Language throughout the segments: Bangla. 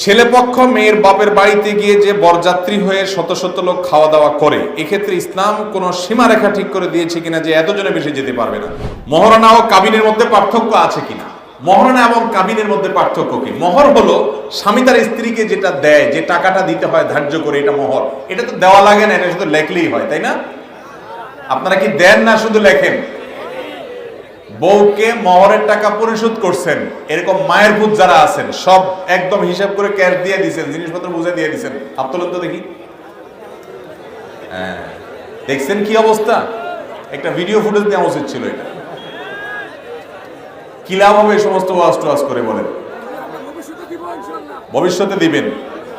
ছেলেপক্ষ মেয়ের বাপের বাড়িতে গিয়ে যে বরযাত্রী হয়ে শত শত লোক খাওয়া দাওয়া করে, এক্ষেত্রে ইসলাম কোনো সীমারেখা ঠিক করে দিয়েছে কিনা যে এতজনে বেশি যেতে পারবে না? মহারণা ও কাবিনের মধ্যে পার্থক্য আছে কিনা? মহারণা এবং কাবিনের মধ্যে পার্থক্য কি? মহর হলো স্বামী তার স্ত্রীকে যেটা দেয়, যে টাকাটা দিতে হয় ধার্য করে, এটা মহর। এটা তো দেওয়া লাগে না, এটা শুধু লেখলেই হয়, তাই না? আপনারা কি দেন না শুধু লেখেন? বউকে মহরের টাকা পরিশোধ করছেন, এরকম মায়ের ভূত যারা আছেন সব একদম হিসাব করে ক্যাশ দিয়ে দিচ্ছেন, জিনিসপত্র বুঝে দিয়ে দিচ্ছেন। আব্দুল তো দেখি, হ্যাঁ দেখছেন কি অবস্থা? একটা ভিডিও ফুটেজ দেওয়া উচিত ছিল। এটা কি লাভ হবে এই সমস্ত ওয়াজ টোয়াজ করে? বলেন ভবিষ্যতে দিবেন,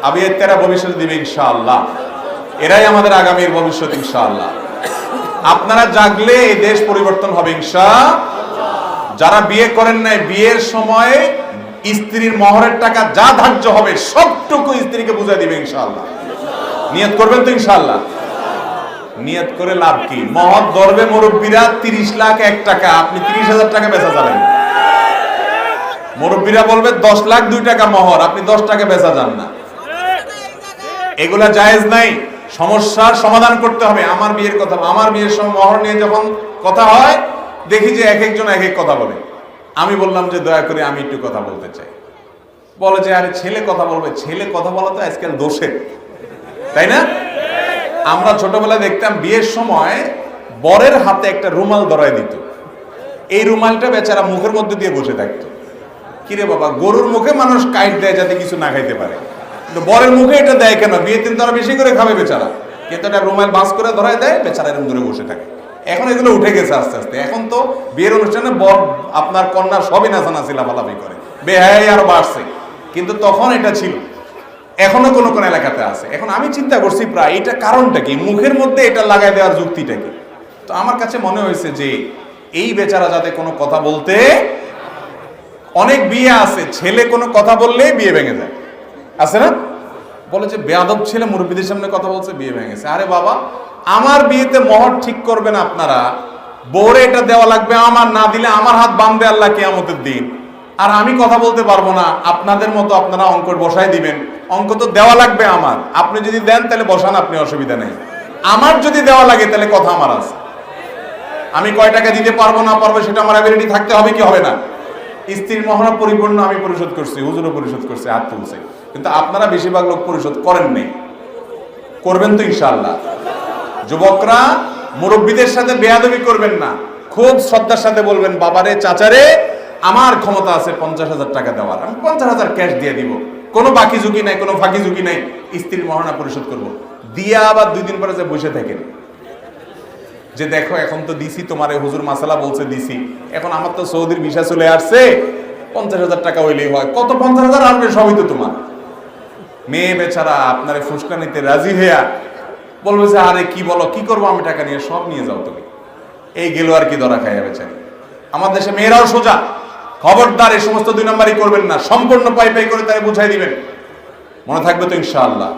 আবিয়াতেরা ভবিষ্যতে দিবে ইনশাআল্লাহ। এরাই আমাদের আগামীর ভবিষ্যৎ ইনশাআল্লাহ। আপনারা জাগলে এই দেশ পরিবর্তন হবে ইনশাআল্লাহ। যারা বিয়ে করেন নাই, বিয়ের সময় স্ত্রীর মহরের টাকা যা ধার্য হবে সবটুকু স্ত্রীকে বুঝাই দিবে ইনশাআল্লাহ। নিয়ত করবেন তো ইনশাআল্লাহ? নিয়ত করে লাভ কি? মহর ধরবে মুরব্বীরা 30 লাখ 1 টাকা, আপনি 30,000 টাকা বেচা যাবেন। মুরব্বীরা বলবে 10 লাখ 2 টাকা মহর, আপনি 10 টাকা বেচা যান না। এগুলা জায়েজ নাই। সমস্যার সমাধান করতে হবে। আমার বিয়ের কথা, আমার বিয়ের সময় মহর নিয়ে যখন কথা হয়, দেখি যে এক একজন এক এক কথা বলে। আমি বললাম যে দয়া করে আমি একটু কথা বলতে চাই। বলে যে আরে ছেলে কথা বলবে। ছেলে কথা বলা তো আজকাল দোষের, তাই না? আমরা ছোটবেলায় দেখতাম বিয়ের সময় বরের হাতে একটা রুমাল ধরায় দিত। এই রুমালটা বেচারা মুখের মধ্যে দিয়ে বসে থাকতো। কিরে বাবা, গরুর মুখে মানুষ কাইট দেয় যাতে কিছু না খাইতে পারে, কিন্তু বরের মুখে এটা দেয় কেন? বিয়ের দিন তারা বেশি করে খাবে বেচারা, কিন্তু এটা রুমাল বাস করে ধরায় দেয়, বেচারা এরকম ধরে বসে থাকে। এখন এগুলো উঠে গেছে আস্তে আস্তে। এখন তো বিয়ের অনুষ্ঠানে বর আপনার কন্যা সবই নাচানাচি লাফালাফি করে, বেহায়াই আরো বাড়ছে, কিন্তু তখন এটা ছিল। এখনো কোন কোন এলাকাতে আছে। এখন আমি চিন্তা করছি প্রায় এটা কারণটা কি, মুখের মধ্যে এটা লাগাই দেওয়ার যুক্তিটা কি? তো আমার কাছে মনে হয়েছে যে এই বেচারা যাতে কোনো কথা বলতে, অনেক বিয়ে আছে ছেলে কোনো কথা বললেই বিয়ে ভেঙে যায়, আছে না? বলে যে বেয়াদব ছেলে মুরব্বীদের সামনে কথা বলছে, বিয়ে ভেঙেছে। আরে বাবা, আমার বিয়েতে মহর ঠিক করবেন আপনারা, বউরে এটা দেওয়া লাগবে, আমার না দিলে আমার হাত বাঁধবে আল্লাহ কিয়ামতের দিন। আর আমি কথা বলতে পারবো না, আপনাদের মতো আপনারা অঙ্ক বসাই দিবেন। অঙ্ক তো দেওয়া লাগবে আমার, আপনি যদি দেন তাহলে বসান, আপনি অসুবিধা নেই। আমার যদি দেওয়া লাগে তাহলে কথা আমার আছে। আমি কয় টাকা দিতে পারবো না পারবো সেটা আমার অ্যাবিলিটি থাকতে হবে কি হবে না? স্ত্রীর মহর পরিপূর্ণ আমি পরিশোধ করছি, হুজুরও পরিশোধ করছে, হাত তুলছে, কিন্তু আপনারা বেশিরভাগ লোক পরিশোধ করেন নাই। করবেন তো ইনশাআল্লাহ। যুবকরা মুরব্বীদের সাথে বেয়াদবি করবেন না, খুব শ্রদ্ধার সাথে বলবেন, বাবারে চাচারে আমার ক্ষমতা আছে 50,000 টাকা দেওয়ার, আমি 50,000 ক্যাশ দিয়ে দিব, কোনো বাকি ঝুঁকি নাই, কোনো ফাঁকি ঝুঁকি নাই, স্ত্রীর মহারণা পরিশোধ করব। দিয়া আবার 2 দিন পরে যে বসে থাকেন যে দেখো এখন তো দিছি তোমার, হুজুর মাসালা বলছে দিছি, এখন আমার তো সৌদির ভিসা চলে আসছে, 50,000 টাকা হইলেই হয়। কত 50,000 আনবে? সবই তো তোমার। মেয়ে বেচারা আপনারে ফুসকা নিতে রাজি হইয়া বলবে যে আরে কি বলো, কি করবো আমি টাকা নিয়ে, সব নিয়ে যাও তুমি। এই গেল আর কি ধরা খাইয়া বেচারি। আমার দেশে মেয়েরাও সোজা, খবরদার এই সমস্ত 2 নম্বরই করবেন না, সম্পূর্ণ পাই পাই করে তাই বুঝাই দিবেন। মনে থাকবে তো ইনশাআল্লাহ।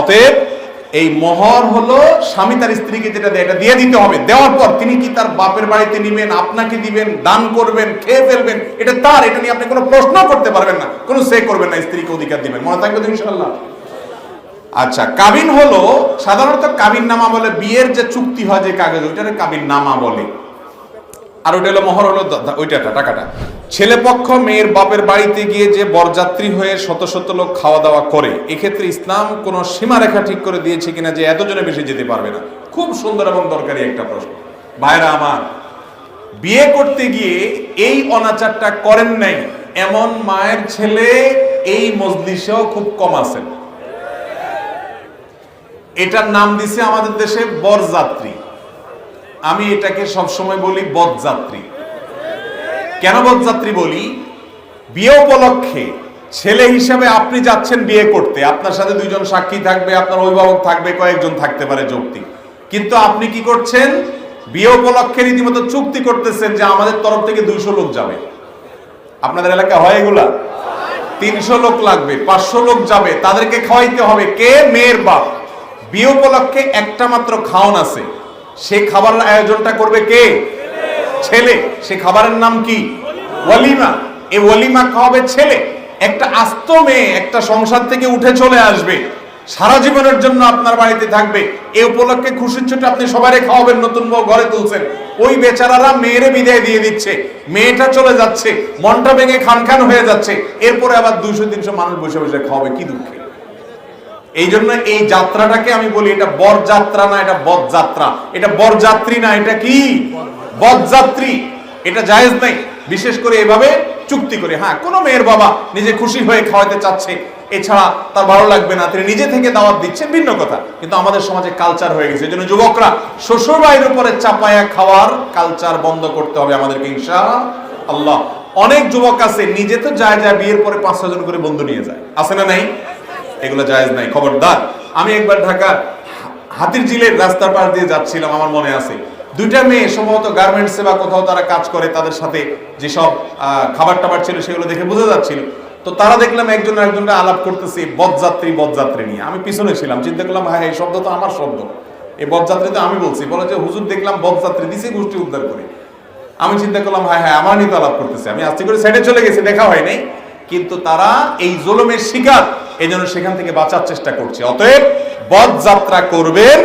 অতএব এই মহর হলো স্বামী তার স্ত্রীকে যেটা দেয় এটা দিয়ে দিতে হবে। দেওয়ার পর তিনি কি তার বাপের বাড়িতে নিবেন, আপনাকে দিবেন, দান করবেন, খেয়ে ফেলবেন, এটা তার, এটা নিয়ে আপনি কোনো প্রশ্ন করতে পারবেন না, কোনো সে করবেন না, স্ত্রীকে অধিকার দিবেন। মনে থাকবে তো ইনশাআল্লাহ। আচ্ছা, কাবিন হলো সাধারণত কাবিন নামা বলে, বিয়ের যে চুক্তি হয় যে কাগজ, ওইটারে কাবিন নামা বলে। আর ওইটা হলো মহর, হলো ওইটা টাকাটা। ছেলে পক্ষ মেয়ের বাপের বাড়িতে গিয়ে যে বরযাত্রী হয়ে শত শত লোক খাওয়া দাওয়া করে, এক্ষেত্রে ইসলাম কোন সীমারেখা ঠিক করে দিয়েছে কিনা যে এতজনে বেশি যেতে পারবে না? খুব সুন্দর এবং দরকারি একটা প্রশ্ন। ভাইরা আমার, বিয়ে করতে গিয়ে এই অনাচারটা করেন নাই এমন মায়ের ছেলে এই মজলিসেও খুব কম আছেন। এটার নাম দিছে আমাদের দেশে বরযাত্রী। আমি এটাকে সবসময় বলি বদযাত্রী। কেন বদযাত্রী বলি? বিয়ে উপলক্ষে ছেলে হিসাবে আপনি যাচ্ছেন বিয়ে করতে, আপনার সাথে 2 জন সাক্ষী থাকবে, আপনার অভিভাবক থাকবে, কয়েকজন থাকতে পারে যৌক্তিক, কিন্তু আপনি কি করছেন? বিয়ে উপলক্ষে রীতিমতো চুক্তি করতেছেন যে আমাদের তরফ থেকে 200 লোক যাবে। আপনাদের এলাকা হয় এগুলা? 300 লোক লাগবে, 500 লোক যাবে, তাদেরকে খাওয়াইতে হবে। কে? মেয়ের বাপ। বিয়ে উপলক্ষে একটা মাত্র খাওয়ান আছে, সে খাবারের আয়োজনটা করবে কে? ছেলে। সে খাবারের নাম কি? ওয়ালিমা। এই ওয়ালিমা খাওয়াবে ছেলে। একটা আস্ত মেয়ে একটা সংসার থেকে উঠে চলে আসবে, সারা জীবনের জন্য আপনার বাড়িতে থাকবে, এই উপলক্ষে খুশির ছুটে আপনি সবাই খাওয়াবেন, নতুন বউ ঘরে তুলছেন, ওই বেচারারা মেয়েরে বিদায় দিয়ে দিচ্ছে, মেয়েটা চলে যাচ্ছে, মনটা ভেঙে খান খান হয়ে যাচ্ছে, এরপরে আবার 200-300 মানুষ বসে বসে খাওয়াবে, কি দুঃখে। এই জন্য এই যাত্রাটাকে আমি বলি এটা বরযাত্রা না, এটা বদযাত্রা। এটা বরযাত্রী না, এটা কি বদযাত্রী। এটা জায়েজ নাই, বিশেষ করে এভাবে চুক্তি করে। হ্যাঁ, কোন মেয়ের বাবা নিজে খুশি হয়ে খাওয়াতে চাচ্ছে, এছাড়া তার ভালো লাগবে না, তিনি নিজে থেকে দাওয়াত দিচ্ছেন, ভিন্ন কথা। কিন্তু আমাদের সমাজে কালচার হয়ে গেছে। এই জন্য যুবকরা শ্বশুর বাড়ির উপরে চাপায়া খাওয়ার কালচার বন্ধ করতে হবে আমাদেরকে, ইনশাআল্লাহ। অনেক যুবক আছে নিজে তো যায় বিয়ের পরে 5-6 জন করে বন্ধু নিয়ে যায়, আছে না নাই? এগুলো জায়েজ নাই, খবরদার। আমি একবার ঢাকার হাতিরঝিলের রাস্তার পাশ দিয়ে যাচ্ছিলাম, আমার মনে আছে, 2টা মেয়ে সম্ভবত গার্মেন্টসে বা কোথাও তারা কাজ করে, তাদের সাথে যেসব খাবার টাবার ছিল সেগুলো দেখে বোঝা যাচ্ছিল। তো তারা দেখলাম একজন আরেকজনটা আলাপ করতেছে বদযাত্রী নিয়ে। আমি পিছনে ছিলাম, চিন্তা করলাম হ্যাঁ এই শব্দ তো আমার শব্দ, এই বদযাত্রী তো আমি বলছি। বলে যে হুজুর দেখলাম বদযাত্রী দিছে গোষ্ঠী উদ্ধার করে। আমি চিন্তা করলাম হ্যাঁ আমার নিয়ে তো আলাপ করতেছে। আমি আস্তে করে সাইডে চলে গেছি, দেখা হয় নাই। কিন্তু তারা এই জুলুমের শিকার, এই জন্য সেখান থেকে বাঁচার চেষ্টা করছে। অতএব বদযাত্রা করবেন